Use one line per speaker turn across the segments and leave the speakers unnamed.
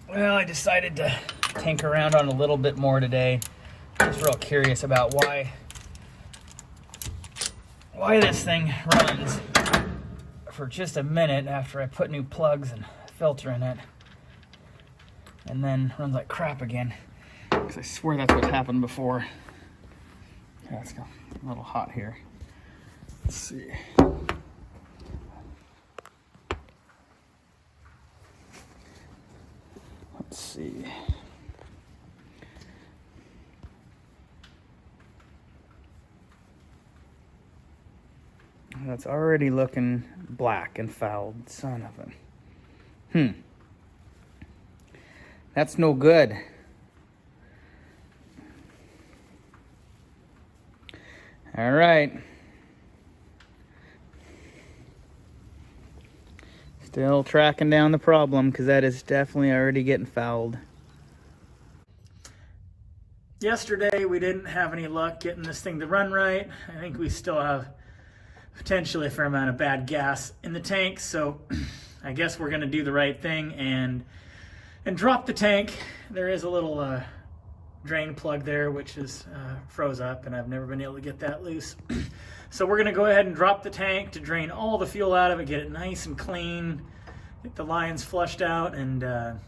Well, I decided to tinker around on a little bit more today. Just real curious about why this thing runs for just a minute after I put new plugs and filter in it, and then runs like crap again. Because I swear that's what's happened before. Yeah, it's a little hot here. Let's see. Let's see. That's already looking black and fouled, son of a. That's no good. All right. Still tracking down the problem because that is definitely already getting fouled. Yesterday we didn't have any luck getting this thing to run right. I think we still have potentially a fair amount of bad gas in the tank, so I guess we're going to do the right thing and drop the tank. There is a little drain plug there which is froze up, and I've never been able to get that loose. So we're going to go ahead and drop the tank to drain all the fuel out of it, get it nice and clean, get the lines flushed out, and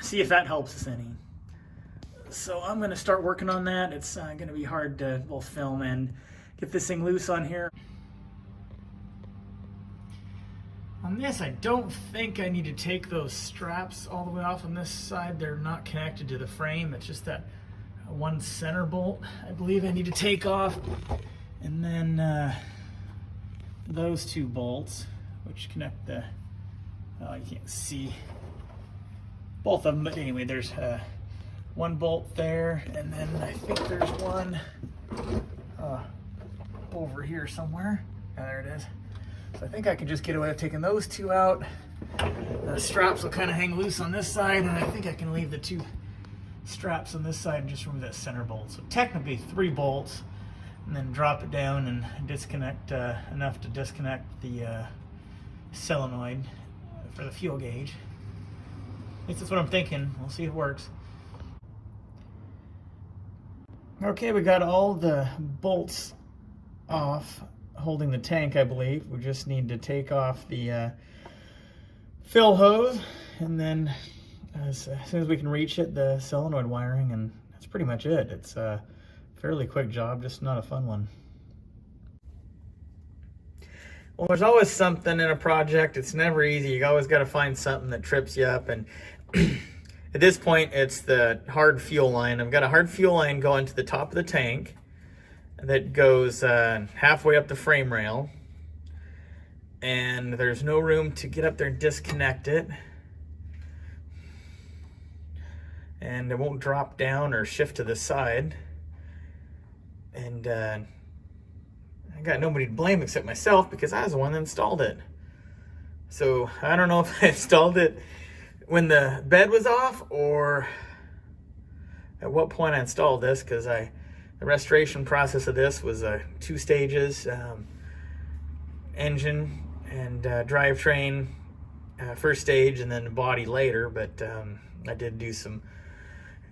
see if that helps us any. So I'm going to start working on that. It's going to be hard to both film and get this thing loose on here. On this, I don't think I need to take those straps all the way off on this side. They're not connected to the frame. It's just that one center bolt I believe I need to take off. And then those two bolts, which connect the, you can't see both of them, but anyway, there's one bolt there, and then I think there's one over here somewhere. Yeah, there it is. So I think I can just get away with taking those two out. The straps will kind of hang loose on this side, and I think I can leave the two straps on this side and just remove that center bolt. So technically 3 bolts, and then drop it down and disconnect enough to disconnect the solenoid for the fuel gauge. At least that's what I'm thinking. We'll see if it works. Okay, we got all the bolts off holding the tank, I believe. We just need to take off the fill hose, and then as soon as we can reach it, the solenoid wiring, and that's pretty much it. It's a fairly quick job, just not a fun one. Well, there's always something in a project. It's never easy. You always got to find something that trips you up, and at this point it's the hard fuel line. I've got a hard fuel line going to the top of the tank that goes halfway up the frame rail, and there's no room to get up there and disconnect it, and it won't drop down or shift to the side, and I got nobody to blame except myself because I was the one that installed it. So I don't know if I installed it when the bed was off or at what point I installed this, because the restoration process of this was 2 stages, engine and drivetrain first stage, and then the body later. But I did do some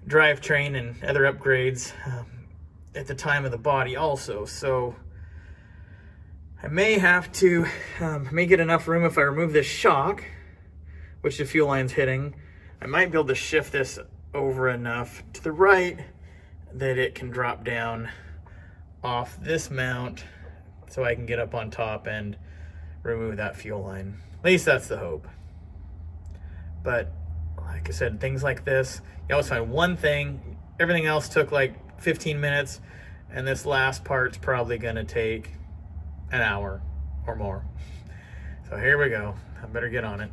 drivetrain and other upgrades at the time of the body also. So I may have to, may get enough room if I remove this shock, which the fuel line's hitting. I might be able to shift this over enough to the right that it can drop down off this mount so I can get up on top and remove that fuel line. At least that's the hope. But like I said, things like this, you always find one thing. Everything else took like 15 minutes, and this last part's probably gonna take an hour or more. So here we go. I better get on it.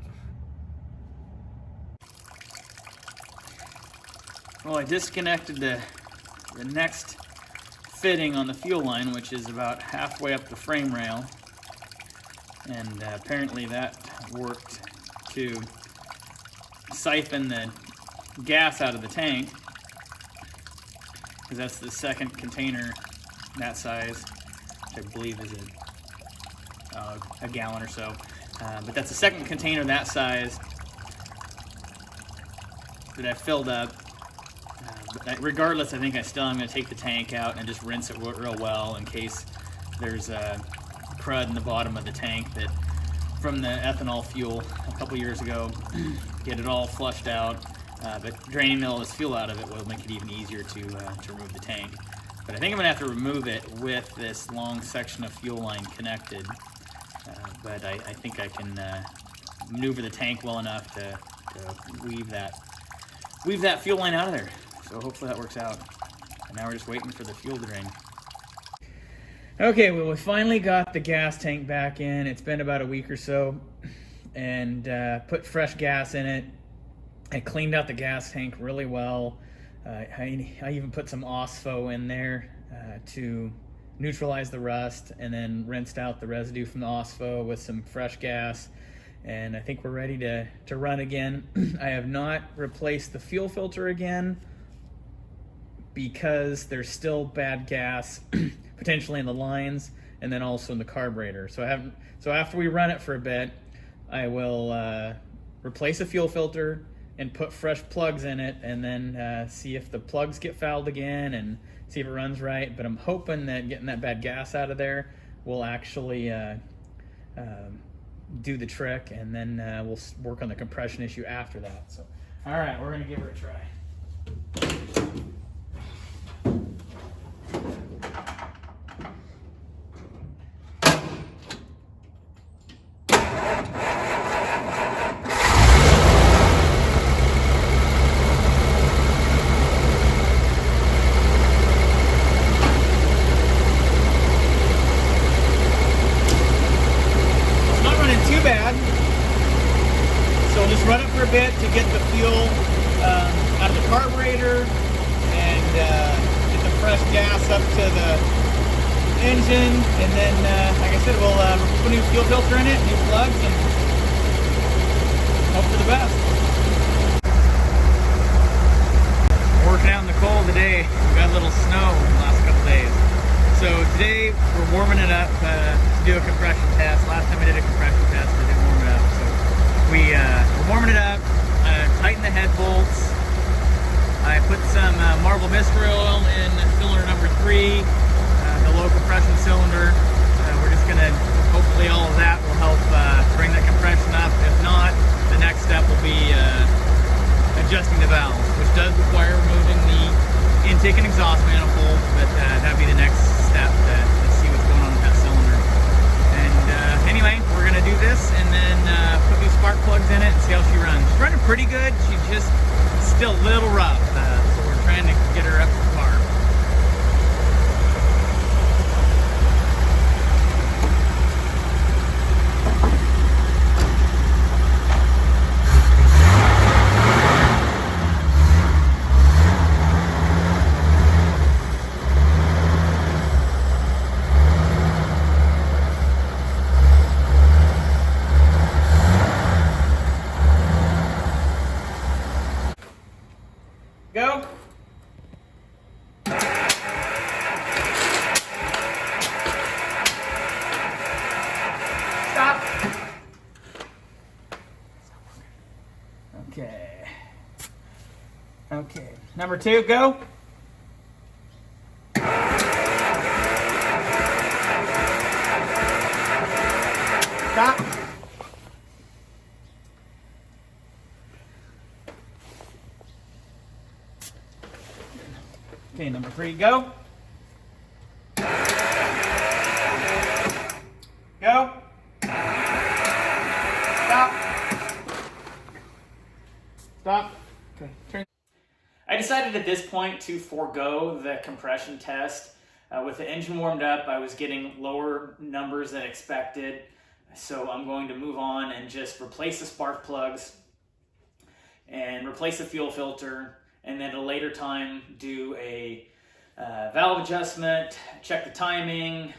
Well, I disconnected the next fitting on the fuel line, which is about halfway up the frame rail, and apparently that worked to siphon the gas out of the tank, because that's the second container that size, which I believe is a gallon or so, but that's the second container that size
that I've filled up. But regardless, I think I'm going to take the tank out and just rinse it real well in case there's crud in the bottom of the tank that from the ethanol fuel a couple years ago. Get it all flushed out, but draining all this fuel out of it will make it even easier to remove the tank. But I think I'm going to have to remove it with this long section of fuel line connected. But I think I can maneuver the tank well enough to weave that fuel line out of there. So hopefully that works out. And now we're just waiting for the fuel to drain. Okay, well, we finally got the gas tank back in. It's been about a week or so, and put fresh gas in it. I cleaned out the gas tank really well. I even put some OSFO in there to neutralize the rust, and then rinsed out the residue from the OSFO with some fresh gas. And I think we're ready to run again. I have not replaced the fuel filter again because there's still bad gas potentially in the lines and then also in the carburetor. So after we run it for a bit, I will replace the fuel filter and put fresh plugs in it, and then see if the plugs get fouled again and see if it runs right. But I'm hoping that getting that bad gas out of there will actually do the trick, and then we'll work on the compression issue after that. So, all right, we're gonna give her a try. Run it for a bit to get the fuel out of the carburetor and get the fresh gas up to the engine, and then like I said, we'll put a new fuel filter in it, new plugs, and hope for the best. We're working out in the cold today. We got a little snow in the last couple days, so today we're warming it up to do a compression test. Last time I did a compression test, I didn't warm it up, so we're warming it up. Tighten the head bolts. I put some Marble mystery oil in cylinder number 3, the low compression cylinder. We're just gonna, hopefully all of that will help bring that compression up. If not, the next step will be adjusting the valves, which does require removing the intake and exhaust manifold, but that'd be the next step to see what's going on with that cylinder. And anyway, we're gonna do this and then put new spark plugs in it and see how she runs. She's running pretty good. She's just still a little rough, so we're trying to get her up to par. Go. Stop. Okay. Okay. Number 2, go. Stop. Okay, number 3, go. Go. Stop. Stop. Okay, turn. I decided at this point to forego the compression test. With the engine warmed up, I was getting lower numbers than expected. So I'm going to move on and just replace the spark plugs and replace the fuel filter, and then at a later time do a valve adjustment, check the timing,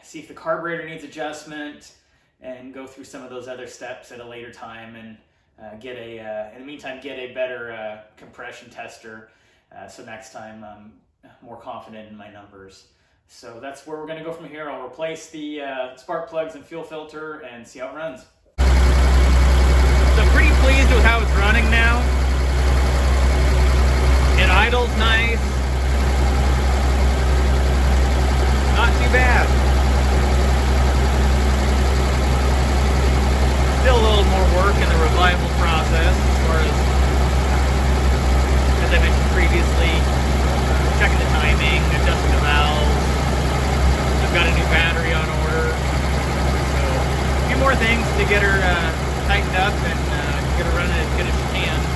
see if the carburetor needs adjustment, and go through some of those other steps at a later time, and in the meantime get a better compression tester, so next time I'm more confident in my numbers. So that's where we're going to go from here. I'll replace the spark plugs and fuel filter and see how it runs. So I'm pretty pleased with how it's running now.
idle's nice. Not too bad. Still a little more work in the revival process as far as I mentioned previously, checking the timing, adjusting the valves. I've got a new battery on order. So a few more things to get her tightened up and get her running as good as she can.